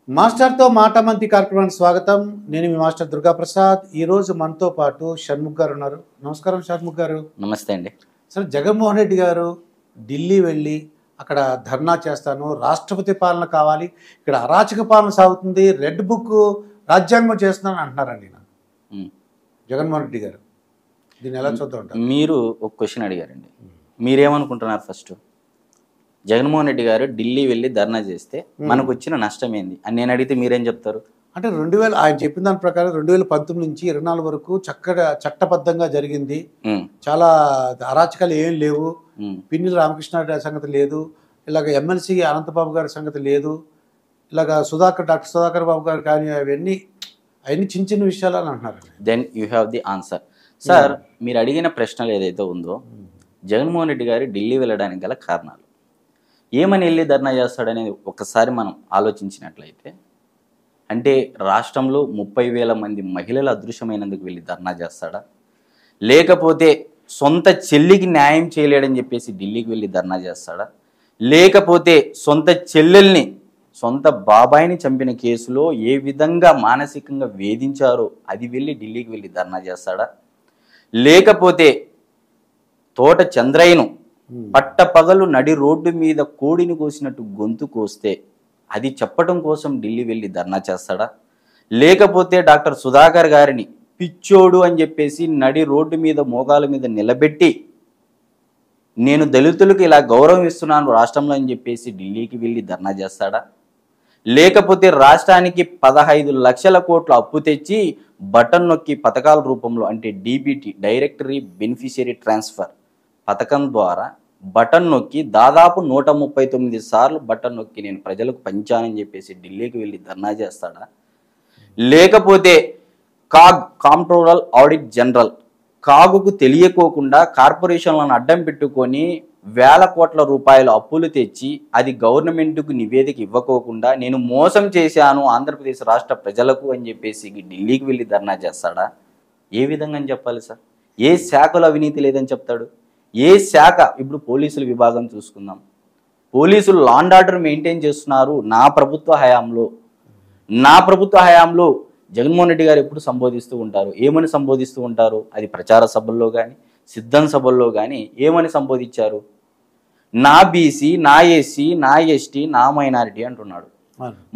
మాస్టర్తో మాటమంతి కార్యక్రమానికి స్వాగతం. నేను మీ మాస్టర్ దుర్గా ప్రసాద్. ఈరోజు మనతో పాటు షణ్ముఖ్ గారు ఉన్నారు. నమస్కారం షణ్ముఖ్ గారు. నమస్తే అండి. సరే, జగన్మోహన్ రెడ్డి గారు ఢిల్లీ వెళ్ళి అక్కడ ధర్నా చేస్తాను, రాష్ట్రపతి పాలన కావాలి, ఇక్కడ అరాచక పాలన సాగుతుంది, రెడ్ బుక్ రాజ్యాంగం చేస్తున్నాను అంటున్నారండి. జగన్మోహన్ రెడ్డి గారు దీన్ని ఎలా చూద్దాం? మీరు ఒక క్వశ్చన్ అడిగారండి. మీరేమనుకుంటున్నారు? ఫస్ట్ జగన్మోహన్ రెడ్డి గారు ఢిల్లీ వెళ్ళి ధర్నా చేస్తే మనకు వచ్చిన నష్టం ఏంది అని నేను అడిగితే మీరేం చెప్తారు? అంటే ఆయన చెప్పిన దాని ప్రకారం 2019 నుంచి 24 వరకు చక్కగా చట్టబద్ధంగా జరిగింది. చాలా అరాచకాలు ఏం లేవు. పిన్నెల రామకృష్ణ సంగతి లేదు, ఇలాగ ఎమ్మెల్సీ అనంతబాబు గారి సంగతి లేదు, ఇలాగ డాక్టర్ సుధాకర్ బాబు గారు కానీ అవన్నీ చిన్న చిన్న విషయాలు అని అంటున్నారు. Then you have the answer. Sir, మీరు అడిగిన ప్రశ్నలు ఏదైతే ఉందో, జగన్మోహన్ రెడ్డి గారు ఢిల్లీ వెళ్ళడానికి గల కారణాలు ఏమని వెళ్ళి ధర్నా చేస్తాడనేది ఒక్కసారి మనం ఆలోచించినట్లయితే, అంటే రాష్ట్రంలో 30,000 మంది మహిళలు అదృశ్యమైనందుకు వెళ్ళి ధర్నా చేస్తాడా, లేకపోతే సొంత చెల్లికి న్యాయం చేయలేడని చెప్పేసి ఢిల్లీకి వెళ్ళి ధర్నా చేస్తాడా, లేకపోతే సొంత చెల్లెల్ని సొంత బాబాయిని చంపిన కేసులో ఏ విధంగా మానసికంగా వేధించారో అది వెళ్ళి ఢిల్లీకి వెళ్ళి ధర్నా చేస్తాడా, లేకపోతే తోట చంద్రయ్యను పట్టపగలు నడి రోడ్డు మీద కోడిని కోసినట్టు గొంతు కోస్తే అది చెప్పడం కోసం ఢిల్లీ వెళ్ళి ధర్నా చేస్తాడా, లేకపోతే డాక్టర్ సుధాకర్ గారిని పిచ్చోడు అని చెప్పేసి నడి రోడ్డు మీద మోకాల మీద నిలబెట్టి నేను దళితులకు ఇలా గౌరవం ఇస్తున్నాను రాష్ట్రంలో అని చెప్పేసి ఢిల్లీకి వెళ్ళి ధర్నా చేస్తాడా, లేకపోతే రాష్ట్రానికి 15 లక్షల కోట్ల అప్పు తెచ్చి బటన్ నొక్కి పథకాల రూపంలో, అంటే డీబీటీ డైరెక్టరీ బెనిఫిషియరీ ట్రాన్స్ఫర్ పథకం ద్వారా బటన్ నొక్కి దాదాపు 139 సార్లు బటన్ నొక్కి నేను ప్రజలకు పంచానని చెప్పేసి ఢిల్లీకి వెళ్ళి ధర్నా చేస్తాడా, లేకపోతే కాంప్ట్రోలర్ ఆడిట్ జనరల్ కాగుకు తెలియకోకుండా కార్పొరేషన్లను అడ్డం పెట్టుకొని వేల కోట్ల రూపాయల అప్పులు తెచ్చి అది గవర్నమెంట్కు నివేదిక ఇవ్వకోకుండా నేను మోసం చేశాను ఆంధ్రప్రదేశ్ రాష్ట్ర ప్రజలకు అని చెప్పేసి ఢిల్లీకి వెళ్ళి ధర్నా చేస్తాడా? ఏ విధంగా అని చెప్పాలి సార్? ఏ శాఖలో అవినీతి లేదని చెప్తాడు? ఏ శాఖ? ఇప్పుడు పోలీసుల విభాగం చూసుకుందాం. పోలీసులు లా అండ్ ఆర్డర్ మెయింటైన్ చేస్తున్నారు నా ప్రభుత్వ హయాంలో. జగన్మోహన్ రెడ్డి గారు ఎప్పుడు సంబోధిస్తూ ఉంటారు, ఏమని సంబోధిస్తూ ఉంటారు? అది ప్రచార సభల్లో కానీ సిద్ధం సభల్లో కానీ ఏమని సంబోధించారు? నా బీసీ, నా ఎస్సీ, నా ఎస్టీ, నా మైనారిటీ అంటున్నాడు.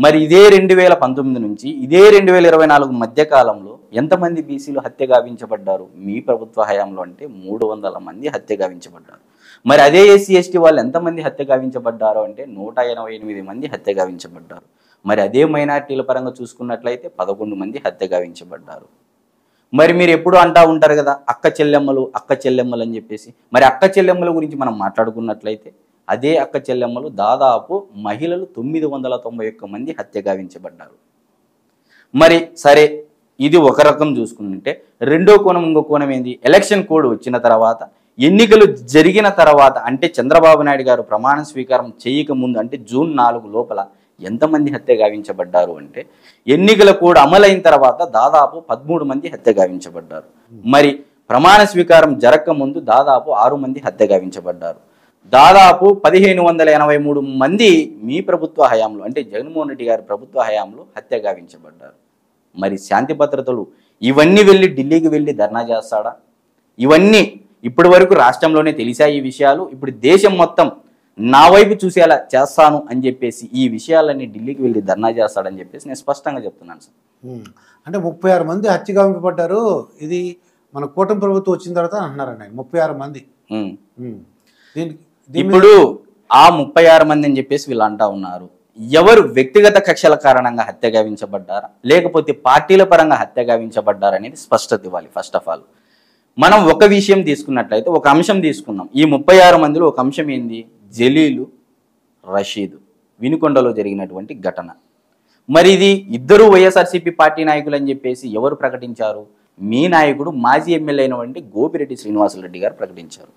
మరి ఇదే 2019 నుంచి ఇదే 2024 మధ్య కాలంలో ఎంతమంది బీసీలు హత్య గావించబడ్డారు? మీ ప్రభుత్వ హయాంలో అంటే 300 మంది హత్య గావించబడ్డారు. మరి అదే ఎస్సీ ఎస్టీ వాళ్ళు ఎంతమంది హత్య గావించబడ్డారు అంటే 188 మంది హత్య గావించబడ్డారు. మరి అదే మైనారిటీల పరంగా చూసుకున్నట్లయితే 11 మంది హత్య గావించబడ్డారు. మరి మీరు ఎప్పుడు అంటా ఉంటారు కదా అక్క చెల్లెమ్మలు అని చెప్పేసి. మరి అక్క చెల్లెమ్మల గురించి మనం మాట్లాడుకున్నట్లయితే అదే అక్క చెల్లెమ్మలు దాదాపు మహిళలు 991 మంది హత్య గావించబడ్డారు. మరి సరే, ఇది ఒక రకం చూసుకుంటే, రెండో కోణం, ఇంకో కోణం ఏంది? ఎలక్షన్ కోడ్ వచ్చిన తర్వాత, ఎన్నికలు జరిగిన తర్వాత, అంటే చంద్రబాబు నాయుడు గారు ప్రమాణ స్వీకారం చేయక ముందు, అంటే జూన్ 4 లోపల ఎంతమంది హత్య గావించబడ్డారు అంటే, ఎన్నికల కోడ్ అమలైన తర్వాత దాదాపు 13 మంది హత్య గావించబడ్డారు. మరి ప్రమాణ స్వీకారం జరగక ముందు దాదాపు 6 మంది హత్య గావించబడ్డారు. దాదాపు 1583 మంది మీ ప్రభుత్వ హయాంలో, అంటే జగన్మోహన్ రెడ్డి గారి ప్రభుత్వ హయాంలో హత్య గావించబడ్డారు. మరి శాంతి భద్రతలు ఇవన్నీ వెళ్ళి ఢిల్లీకి వెళ్ళి ధర్నా చేస్తాడా? ఇవన్నీ ఇప్పటి వరకు రాష్ట్రంలోనే తెలిసా ఈ విషయాలు. ఇప్పుడు దేశం మొత్తం నా వైపు చూసేలా చేస్తాను అని చెప్పేసి ఈ విషయాలన్నీ ఢిల్లీకి వెళ్ళి ధర్నా చేస్తాడని చెప్పేసి నేను స్పష్టంగా చెప్తున్నాను సార్. అంటే 36 మంది హత్య గావించబడ్డారు. ఇది మన కూటమి ప్రభుత్వం వచ్చిన తర్వాత అంటున్నారండి 36 మంది. ఇప్పుడు ఆ 36 మంది అని చెప్పేసి వీళ్ళు అంటా ఉన్నారు. ఎవరు వ్యక్తిగత కక్షల కారణంగా హత్య గావించబడ్డారా, లేకపోతే పార్టీల పరంగా హత్య గావించబడ్డారా అనేది స్పష్టత ఇవ్వాలి. ఫస్ట్ ఆఫ్ ఆల్ మనం ఒక విషయం తీసుకున్నట్లయితే, ఒక అంశం తీసుకుందాం. ఈ 36 మందిలో ఒక అంశం ఏంది? జలీలు, రషీద్, వినుకొండలో జరిగినటువంటి ఘటన. మరి ఇది ఇద్దరు వైఎస్ఆర్సీపీ పార్టీ నాయకులు అని చెప్పేసి ఎవరు ప్రకటించారు? మీ నాయకుడు మాజీ ఎమ్మెల్యే అయినటువంటి గోపిరెడ్డి శ్రీనివాసరెడ్డి గారు ప్రకటించారు.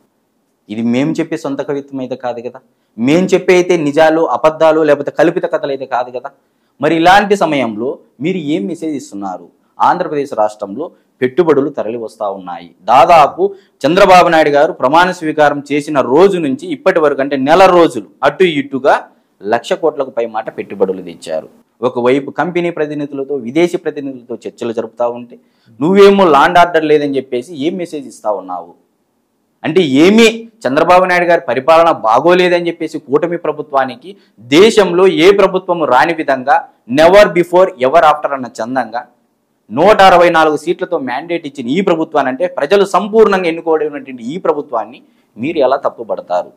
ఇది మేము చెప్పే సొంత కవిత్వం అయితే కాదు కదా, మేము చెప్పే అయితే నిజాలు, అబద్ధాలు, లేకపోతే కల్పిత కథలు అయితే కాదు కదా. మరి ఇలాంటి సమయంలో మీరు ఏం మెసేజ్ ఇస్తున్నారు? ఆంధ్రప్రదేశ్ రాష్ట్రంలో పెట్టుబడులు తరలి వస్తూ ఉన్నాయి. దాదాపు చంద్రబాబు నాయుడు గారు ప్రమాణ స్వీకారం చేసిన రోజు నుంచి ఇప్పటి వరకు, అంటే నెల రోజులు అటు ఇటుగా 1,00,000 కోట్లకు పై మాట పెట్టుబడులు తెచ్చారు. ఒకవైపు కంపెనీ ప్రతినిధులతో విదేశీ ప్రతినిధులతో చర్చలు జరుపుతూ ఉంటే నువ్వేమో లాండ్ ఆర్డర్ లేదని చెప్పేసి ఏం మెసేజ్ ఇస్తా ఉన్నావు? అంటే ఏమీ చంద్రబాబు నాయుడు గారి పరిపాలన బాగోలేదని చెప్పేసి కూటమి ప్రభుత్వానికి దేశంలో ఏ ప్రభుత్వము రాని విధంగా నెవర్ బిఫోర్ ఎవర్ ఆఫ్టర్ అన్న చందంగా 164 సీట్లతో మ్యాండేట్ ఇచ్చిన ఈ ప్రభుత్వాన్ని, అంటే ప్రజలు సంపూర్ణంగా ఎన్నుకోవడమైనటువంటి ఈ ప్రభుత్వాన్ని మీరు ఎలా తప్పుపడతారు?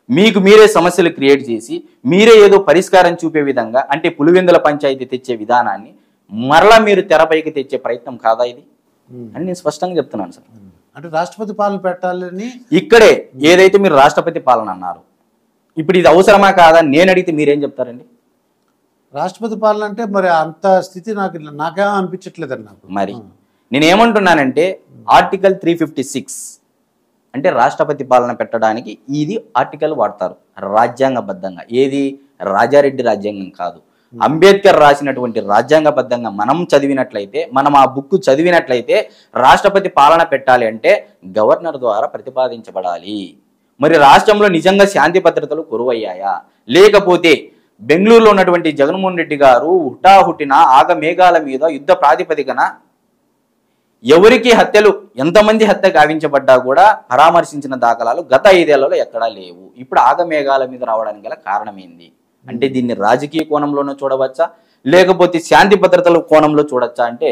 మీకు మీరే సమస్యలు క్రియేట్ చేసి మీరే ఏదో పరిష్కారం చూపే విధంగా, అంటే పులివెందుల పంచాయతీ తెచ్చే విధానాన్ని మరలా మీరు తెరపైకి తెచ్చే ప్రయత్నం కాదా ఇది అని నేను స్పష్టంగా చెప్తున్నాను సార్. అంటే రాష్ట్రపతి పాలన పెట్టాలని ఇక్కడే ఏదైతే మీరు రాష్ట్రపతి పాలన అన్నారు, ఇప్పుడు ఇది అవసరమా కాదా నేను అడిగితే మీరేం చెప్తారండి? రాష్ట్రపతి పాలన అంటే మరి అంత స్థితి నాకేమో అనిపించట్లేదండి నాకు. మరి నేనేమంటున్నానంటే ఆర్టికల్ 356 అంటే రాష్ట్రపతి పాలన పెట్టడానికి ఇది ఆర్టికల్ వాడతారు రాజ్యాంగబద్ధంగా. ఏది? రాజారెడ్డి రాజ్యాంగం కాదు, అంబేద్కర్ రాసినటువంటి రాజ్యాంగబద్ధంగా మనం చదివినట్లయితే, మనం ఆ బుక్ చదివినట్లయితే రాష్ట్రపతి పాలన పెట్టాలి అంటే గవర్నర్ ద్వారా ప్రతిపాదించబడాలి. మరి రాష్ట్రంలో నిజంగా శాంతి భద్రతలు కొరువయ్యాయా? లేకపోతే బెంగళూరులో ఉన్నటువంటి జగన్మోహన్ రెడ్డి గారు హుటాహుటిన ఆగమేఘాల మీద యుద్ధ ప్రాతిపదికన ఎవరికి హత్యలు, ఎంతమంది హత్య గావించబడ్డా కూడా పరామర్శించిన దాఖలాలు గత 5 ఏళ్లలో ఎక్కడా లేవు. ఇప్పుడు ఆగమేఘాల మీద రావడానికి గల కారణం ఏంది? అంటే దీన్ని రాజకీయ కోణంలోనూ చూడవచ్చా, లేకపోతే శాంతి భద్రతల కోణంలో చూడొచ్చా? అంటే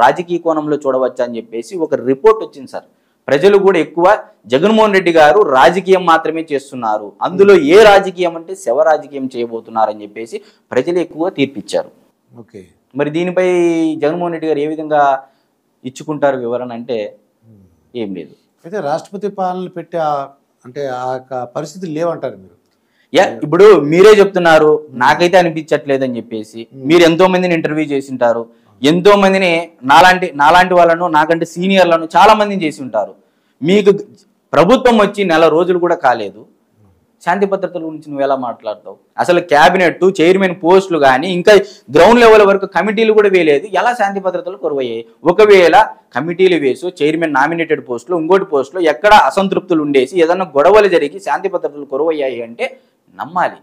రాజకీయ కోణంలో చూడవచ్చా అని చెప్పేసి ఒక రిపోర్ట్ వచ్చింది సార్. ప్రజలు కూడా ఎక్కువ జగన్మోహన్ రెడ్డి గారు రాజకీయం మాత్రమే చేస్తున్నారు, అందులో ఏ రాజకీయం అంటే శవ రాజకీయం చేయబోతున్నారు అని చెప్పేసి ప్రజలు ఎక్కువ తీర్పిచ్చారు. ఓకే, మరి దీనిపై జగన్మోహన్ రెడ్డి గారు ఏ విధంగా ఇచ్చుకుంటారు వివరణ అంటే ఏం లేదు. అయితే రాష్ట్రపతి పాలన పెట్టే అంటే ఆ పరిస్థితులు లేవంటారు మీరు? ఇప్పుడు మీరే చెప్తున్నారు నాకైతే అనిపించట్లేదు అని చెప్పేసి. మీరు ఎంతో మందిని ఇంటర్వ్యూ చేసింటారు, ఎంతో మందిని నాలాంటి వాళ్ళను, నాకంటే సీనియర్లను చాలా మందిని చేసి ఉంటారు. మీకు ప్రభుత్వం వచ్చి 4 రోజులు కూడా కాలేదు, శాంతి భద్రతల గురించి నువ్వు ఎలా మాట్లాడతావు? అసలు క్యాబినెట్ చైర్మన్ పోస్టులు కానీ ఇంకా గ్రౌండ్ లెవెల్ వరకు కమిటీలు కూడా వేయలేదు, ఎలా శాంతి భద్రతలు కొరవయ్యాయి? ఒకవేళ కమిటీలు వేసు చైర్మన్ నామినేటెడ్ పోస్టులు ఇంకోటి పోస్టులు ఎక్కడ అసంతృప్తులు ఉండేసి ఏదన్నా గొడవలు జరిగి శాంతి భద్రతలు కొరవయ్యాయి అంటే నమ్మాలి.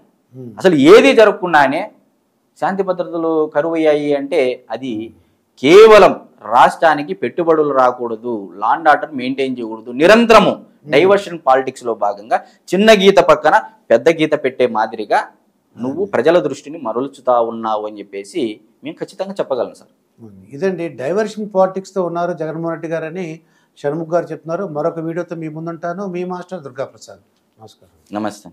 అసలు ఏది జరగకుండానే శాంతి భద్రతలు కరువయ్యాయి అంటే అది కేవలం రాష్ట్రానికి పెట్టుబడులు రాకూడదు, లాండ్ ఆర్డర్ మెయింటైన్ చేయకూడదు, నిరంతరము డైవర్షన్ పాలిటిక్స్ లో భాగంగా చిన్న గీత పక్కన పెద్ద గీత పెట్టే మాదిరిగా నువ్వు ప్రజల దృష్టిని మరల్చుతా ఉన్నావు అని చెప్పేసి మేము ఖచ్చితంగా చెప్పగలం సార్. ఇదండి డైవర్షన్ పాలిటిక్స్ తో ఉన్నారు జగన్మోహన్ రెడ్డి గారు అని షణ్ముఖ్ గారు చెప్తున్నారు. మరొక వీడియోతో మీ ముందుంటాను. మీ మాస్టర్ దుర్గాప్రసాద్. నమస్కారం. నమస్తే.